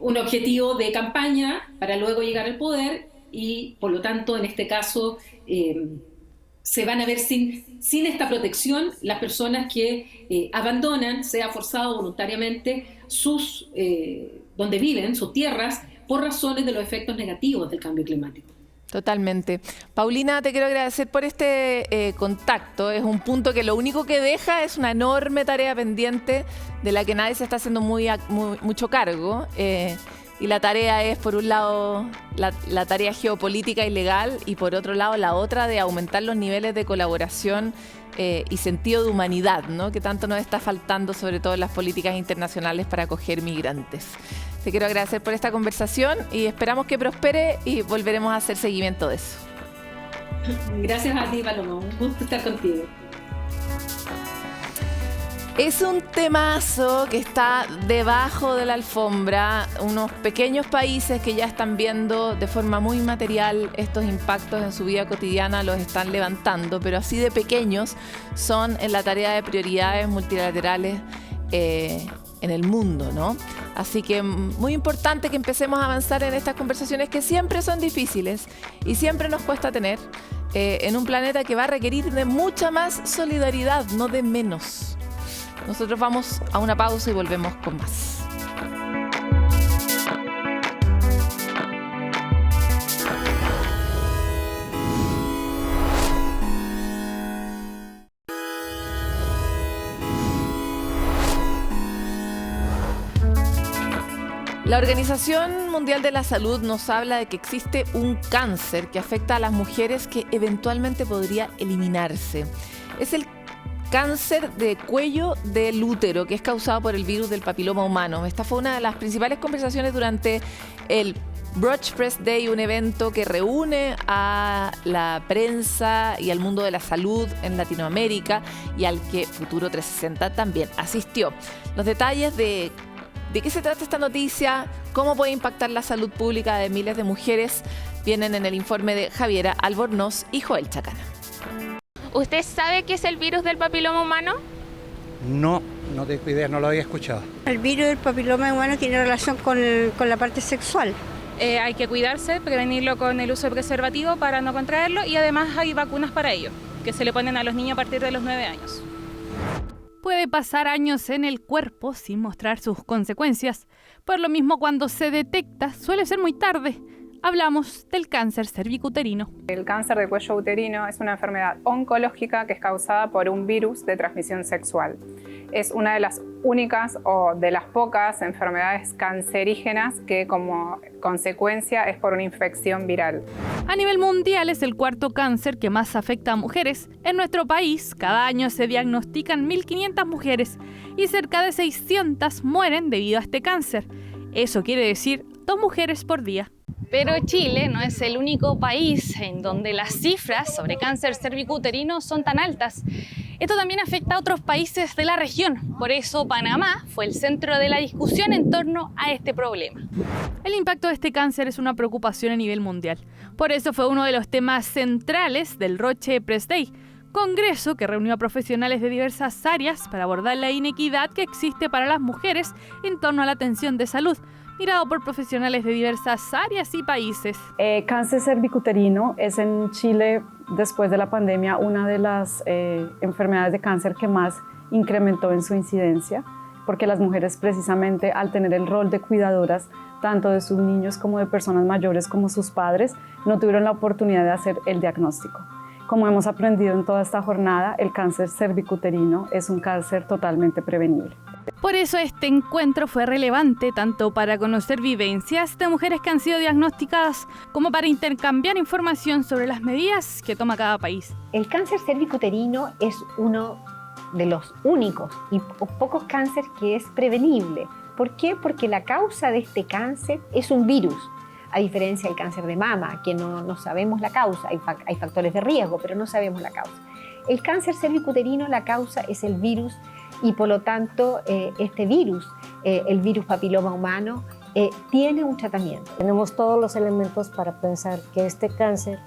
un objetivo de campaña para luego llegar al poder, y por lo tanto, en este caso, se van a ver sin esta protección las personas que abandonan, sea forzado voluntariamente, donde viven, sus tierras, por razones de los efectos negativos del cambio climático. Totalmente. Paulina, te quiero agradecer por este contacto. Es un punto que lo único que deja es una enorme tarea pendiente de la que nadie se está haciendo mucho cargo. Y la tarea es, por un lado, la tarea geopolítica y legal, y por otro lado, la otra de aumentar los niveles de colaboración y sentido de humanidad, ¿no?, que tanto nos está faltando, sobre todo en las políticas internacionales para acoger migrantes. Te quiero agradecer por esta conversación y esperamos que prospere, y volveremos a hacer seguimiento de eso. Gracias a ti, Paloma. Un gusto estar contigo. Es un temazo que está debajo de la alfombra. Unos pequeños países que ya están viendo de forma muy material estos impactos en su vida cotidiana los están levantando, pero así de pequeños son en la tarea de prioridades multilaterales en el mundo, ¿no? Así que muy importante que empecemos a avanzar en estas conversaciones que siempre son difíciles y siempre nos cuesta tener en un planeta que va a requerir de mucha más solidaridad, no de menos. Nosotros vamos a una pausa y volvemos con más. La Organización Mundial de la Salud nos habla de que existe un cáncer que afecta a las mujeres que eventualmente podría eliminarse. Es el cáncer de cuello del útero, que es causado por el virus del papiloma humano. Esta fue una de las principales conversaciones durante el Bruch Press Day, un evento que reúne a la prensa y al mundo de la salud en Latinoamérica, y al que Futuro 360 también asistió. Los detalles de qué se trata esta noticia, cómo puede impactar la salud pública de miles de mujeres, vienen en el informe de Javiera Albornoz y Joel Chacana. ¿Usted sabe qué es el virus del papiloma humano? No tengo idea, no lo había escuchado. El virus del papiloma humano tiene relación con la parte sexual. Hay que cuidarse, prevenirlo con el uso de preservativo para no contraerlo y además hay vacunas para ello, que se le ponen a los niños a partir de los 9 años. Puede pasar años en el cuerpo sin mostrar sus consecuencias. Por lo mismo, cuando se detecta, suele ser muy tarde. Hablamos del cáncer cervicuterino. El cáncer de cuello uterino es una enfermedad oncológica que es causada por un virus de transmisión sexual. Es una de las únicas o de las pocas enfermedades cancerígenas que como consecuencia es por una infección viral. A nivel mundial es el cuarto cáncer que más afecta a mujeres. En nuestro país, cada año se diagnostican 1.500 mujeres y cerca de 600 mueren debido a este cáncer. Eso quiere decir 2 mujeres por día. Pero Chile no es el único país en donde las cifras sobre cáncer cervicuterino son tan altas. Esto también afecta a otros países de la región. Por eso Panamá fue el centro de la discusión en torno a este problema. El impacto de este cáncer es una preocupación a nivel mundial. Por eso fue uno de los temas centrales del Roche Press Day, congreso que reunió a profesionales de diversas áreas para abordar la inequidad que existe para las mujeres en torno a la atención de salud, mirado por profesionales de diversas áreas y países. Cáncer cervicuterino es en Chile, después de la pandemia, una de las enfermedades de cáncer que más incrementó en su incidencia, porque las mujeres precisamente al tener el rol de cuidadoras, tanto de sus niños como de personas mayores como sus padres, no tuvieron la oportunidad de hacer el diagnóstico. Como hemos aprendido en toda esta jornada, el cáncer cervicuterino es un cáncer totalmente prevenible. Por eso este encuentro fue relevante tanto para conocer vivencias de mujeres que han sido diagnosticadas como para intercambiar información sobre las medidas que toma cada país. El cáncer cervicuterino es uno de los únicos y pocos cánceres que es prevenible. ¿Por qué? Porque la causa de este cáncer es un virus. A diferencia del cáncer de mama, que no sabemos la causa, hay factores de riesgo, pero no sabemos la causa. El cáncer cervicuterino, la causa es el virus y por lo tanto este virus, el virus papiloma humano, tiene un tratamiento. Tenemos todos los elementos para pensar que este cáncer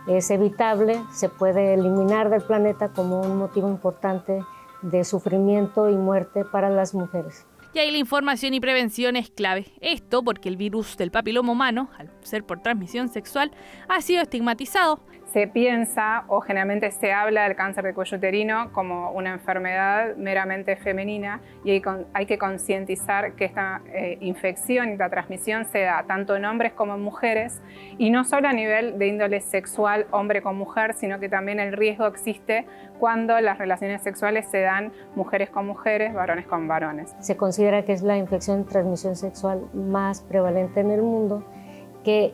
es evitable, se puede eliminar del planeta como un motivo importante de sufrimiento y muerte para las mujeres. Y ahí la información y prevención es clave. Esto porque el virus del papiloma humano, al ser por transmisión sexual, ha sido estigmatizado. Se piensa o generalmente se habla del cáncer de cuello uterino como una enfermedad meramente femenina y hay que concientizar que esta infección y la transmisión se da tanto en hombres como en mujeres y no solo a nivel de índole sexual hombre con mujer, sino que también el riesgo existe cuando las relaciones sexuales se dan mujeres con mujeres, varones con varones. Se considera que es la infección de transmisión sexual más prevalente en el mundo, que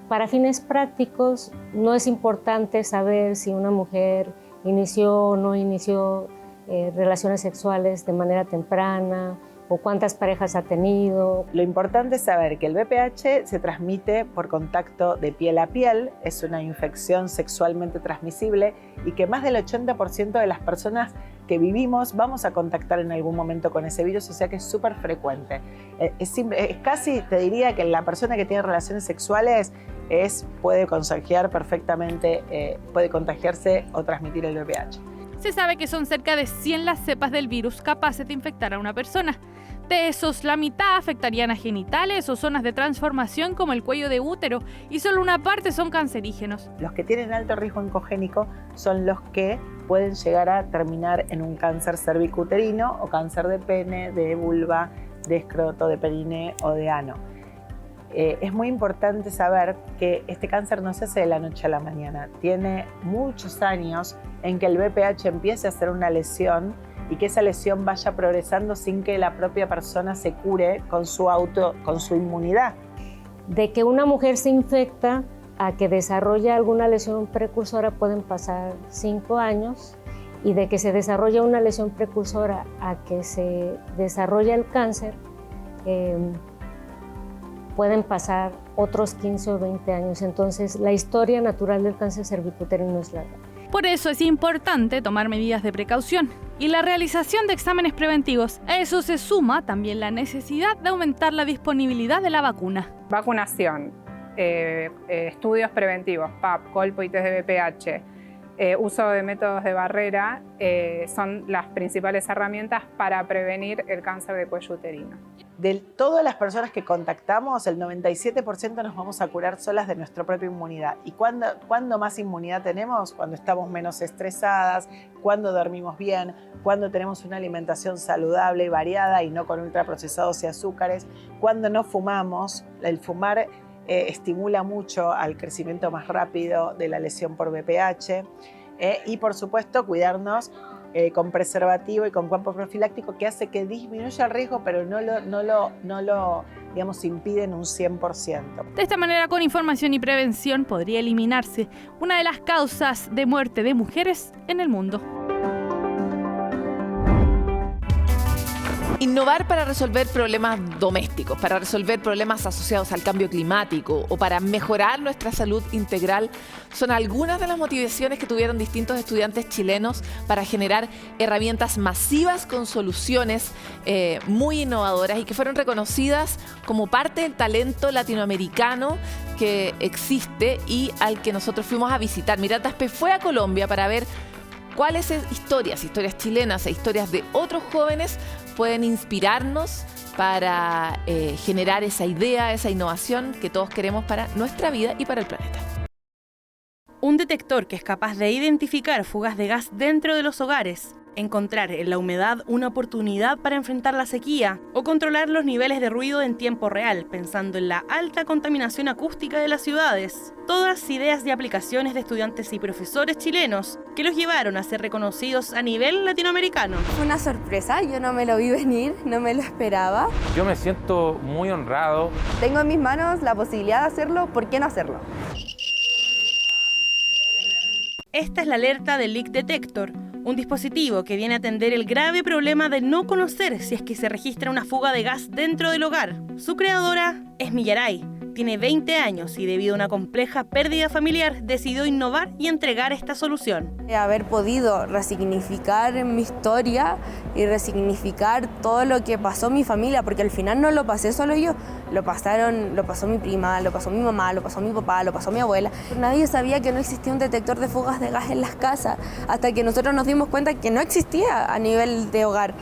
para fines prácticos no es importante saber si una mujer inició o no inició relaciones sexuales de manera temprana o cuántas parejas ha tenido. Lo importante es saber que el VPH se transmite por contacto de piel a piel, es una infección sexualmente transmisible y que más del 80% de las personas que vivimos vamos a contactar en algún momento con ese virus, o sea que es súper frecuente. Es casi, te diría que la persona que tiene relaciones sexuales puede contagiar perfectamente, puede contagiarse o transmitir el VPH. Se sabe que son cerca de 100 las cepas del virus capaces de infectar a una persona. De esos, la mitad afectarían a genitales o zonas de transformación como el cuello de útero y solo una parte son cancerígenos. Los que tienen alto riesgo oncogénico son los que pueden llegar a terminar en un cáncer cervicuterino o cáncer de pene, de vulva, de escroto, de periné o de ano. Es muy importante saber que este cáncer no se hace de la noche a la mañana. Tiene muchos años en que el VPH empiece a ser una lesión y que esa lesión vaya progresando sin que la propia persona se cure con su inmunidad. De que una mujer se infecta a que desarrolle alguna lesión precursora pueden pasar 5 años y de que se desarrolla una lesión precursora a que se desarrolla el cáncer pueden pasar otros 15 o 20 años. Entonces, la historia natural del cáncer cervicuterino es larga. Por eso es importante tomar medidas de precaución y la realización de exámenes preventivos. A eso se suma también la necesidad de aumentar la disponibilidad de la vacuna. Vacunación, estudios preventivos, PAP, colpo y test de VPH, uso de métodos de barrera son las principales herramientas para prevenir el cáncer de cuello uterino. De todas las personas que contactamos, el 97% nos vamos a curar solas de nuestra propia inmunidad. ¿Y cuándo más inmunidad tenemos? Cuando estamos menos estresadas, cuando dormimos bien, cuando tenemos una alimentación saludable y variada y no con ultraprocesados y azúcares, cuando no fumamos. El fumar estimula mucho al crecimiento más rápido de la lesión por VPH. Y por supuesto cuidarnos con preservativo y con campo profiláctico, que hace que disminuya el riesgo, pero no lo digamos, impide en un 100%. De esta manera, con información y prevención, podría eliminarse una de las causas de muerte de mujeres en el mundo. Innovar para resolver problemas domésticos, para resolver problemas asociados al cambio climático o para mejorar nuestra salud integral son algunas de las motivaciones que tuvieron distintos estudiantes chilenos para generar herramientas masivas con soluciones muy innovadoras y que fueron reconocidas como parte del talento latinoamericano que existe y al que nosotros fuimos a visitar. Mirataspe fue a Colombia para ver cuáles historias chilenas e historias de otros jóvenes pueden inspirarnos para generar esa idea, esa innovación que todos queremos para nuestra vida y para el planeta. Un detector que es capaz de identificar fugas de gas dentro de los hogares, encontrar en la humedad una oportunidad para enfrentar la sequía o controlar los niveles de ruido en tiempo real, pensando en la alta contaminación acústica de las ciudades. Todas ideas y aplicaciones de estudiantes y profesores chilenos que los llevaron a ser reconocidos a nivel latinoamericano. Fue una sorpresa, yo no me lo vi venir, no me lo esperaba. Yo me siento muy honrado. Tengo en mis manos la posibilidad de hacerlo, ¿por qué no hacerlo? Esta es la alerta del Leak Detector, un dispositivo que viene a atender el grave problema de no conocer si es que se registra una fuga de gas dentro del hogar. Su creadora es Millaray. Tiene 20 años y debido a una compleja pérdida familiar decidió innovar y entregar esta solución. Haber podido resignificar mi historia y resignificar todo lo que pasó mi familia, porque al final no lo pasé solo yo, lo pasó mi prima, lo pasó mi mamá, lo pasó mi papá, lo pasó mi abuela. Nadie sabía que no existía un detector de fugas de gas en las casas, hasta que nosotros nos dimos cuenta que no existía a nivel de hogar.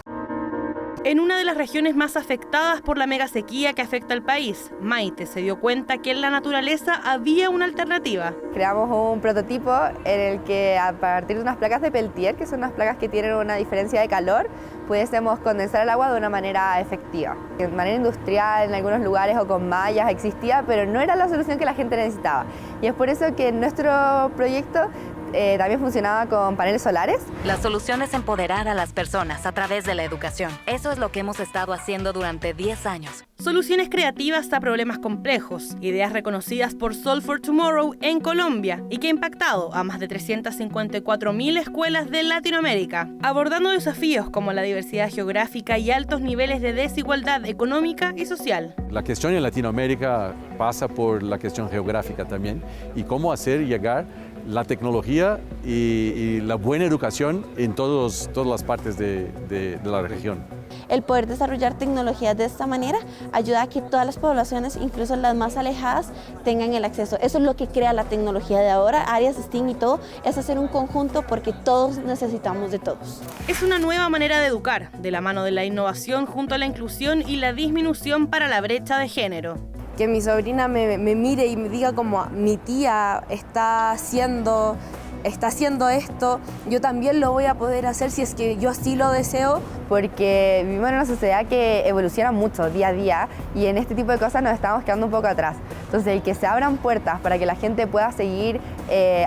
En una de las regiones más afectadas por la mega sequía que afecta al país, Maite se dio cuenta que en la naturaleza había una alternativa. Creamos un prototipo en el que a partir de unas placas de Peltier, que son unas placas que tienen una diferencia de calor, pudiésemos condensar el agua de una manera efectiva. De manera industrial, en algunos lugares o con mallas existía, pero no era la solución que la gente necesitaba. Y es por eso que nuestro proyecto también funcionaba con paneles solares. La solución es empoderar a las personas a través de la educación. Eso es lo que hemos estado haciendo durante 10 años. Soluciones creativas a problemas complejos, ideas reconocidas por Solve for Tomorrow en Colombia y que ha impactado a más de 354.000 escuelas de Latinoamérica, abordando desafíos como la diversidad geográfica y altos niveles de desigualdad económica y social. La cuestión en Latinoamérica pasa por la cuestión geográfica también y cómo hacer llegar la tecnología y la buena educación en todas las partes de la región. El poder desarrollar tecnologías de esta manera ayuda a que todas las poblaciones, incluso las más alejadas, tengan el acceso. Eso es lo que crea la tecnología de ahora, áreas STEAM y todo, es hacer un conjunto porque todos necesitamos de todos. Es una nueva manera de educar, de la mano de la innovación junto a la inclusión y la disminución para la brecha de género. Que mi sobrina me mire y me diga como mi tía está haciendo esto, yo también lo voy a poder hacer si es que yo así lo deseo, porque vivimos en una sociedad que evoluciona mucho día a día y en este tipo de cosas nos estamos quedando un poco atrás. Entonces, el que se abran puertas para que la gente pueda seguir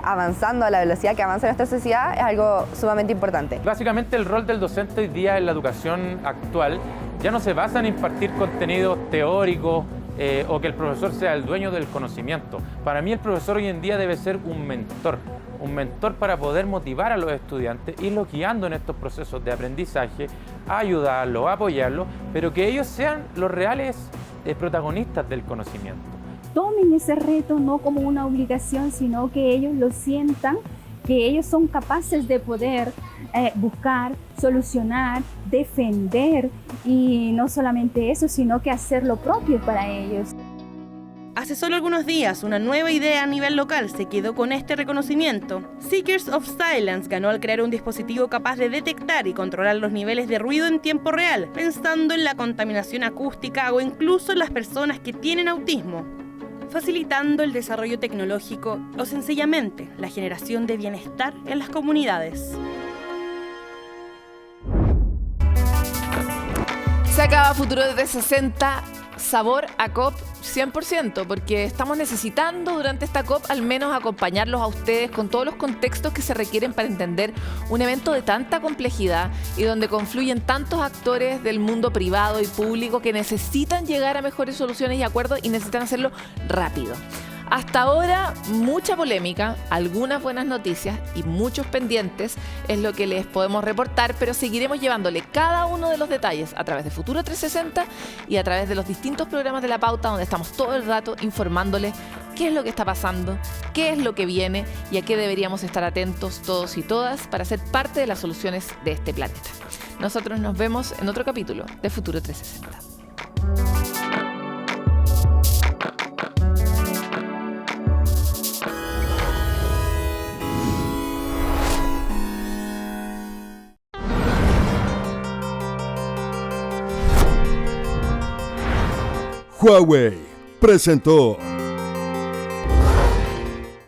avanzando a la velocidad que avanza nuestra sociedad es algo sumamente importante. Básicamente, el rol del docente hoy día en la educación actual ya no se basa en impartir contenidos teóricos o que el profesor sea el dueño del conocimiento. Para mí el profesor hoy en día debe ser un mentor para poder motivar a los estudiantes, irlos guiando en estos procesos de aprendizaje, ayudarlos, apoyarlos, pero que ellos sean los reales protagonistas del conocimiento. Tomen ese reto no como una obligación, sino que ellos lo sientan, que ellos son capaces de poder buscar, solucionar, defender y no solamente eso, sino que hacer lo propio para ellos. Hace solo algunos días, una nueva idea a nivel local se quedó con este reconocimiento. Seekers of Silence ganó al crear un dispositivo capaz de detectar y controlar los niveles de ruido en tiempo real, pensando en la contaminación acústica o incluso en las personas que tienen autismo, facilitando el desarrollo tecnológico o sencillamente la generación de bienestar en las comunidades. Se acaba Futuro 360, sabor a COP 100%, porque estamos necesitando durante esta COP al menos acompañarlos a ustedes con todos los contextos que se requieren para entender un evento de tanta complejidad y donde confluyen tantos actores del mundo privado y público que necesitan llegar a mejores soluciones y acuerdos y necesitan hacerlo rápido. Hasta ahora, mucha polémica, algunas buenas noticias y muchos pendientes es lo que les podemos reportar, pero seguiremos llevándole cada uno de los detalles a través de Futuro 360 y a través de los distintos programas de La Pauta, donde estamos todo el rato informándoles qué es lo que está pasando, qué es lo que viene y a qué deberíamos estar atentos todos y todas para ser parte de las soluciones de este planeta. Nosotros nos vemos en otro capítulo de Futuro 360. Huawei presentó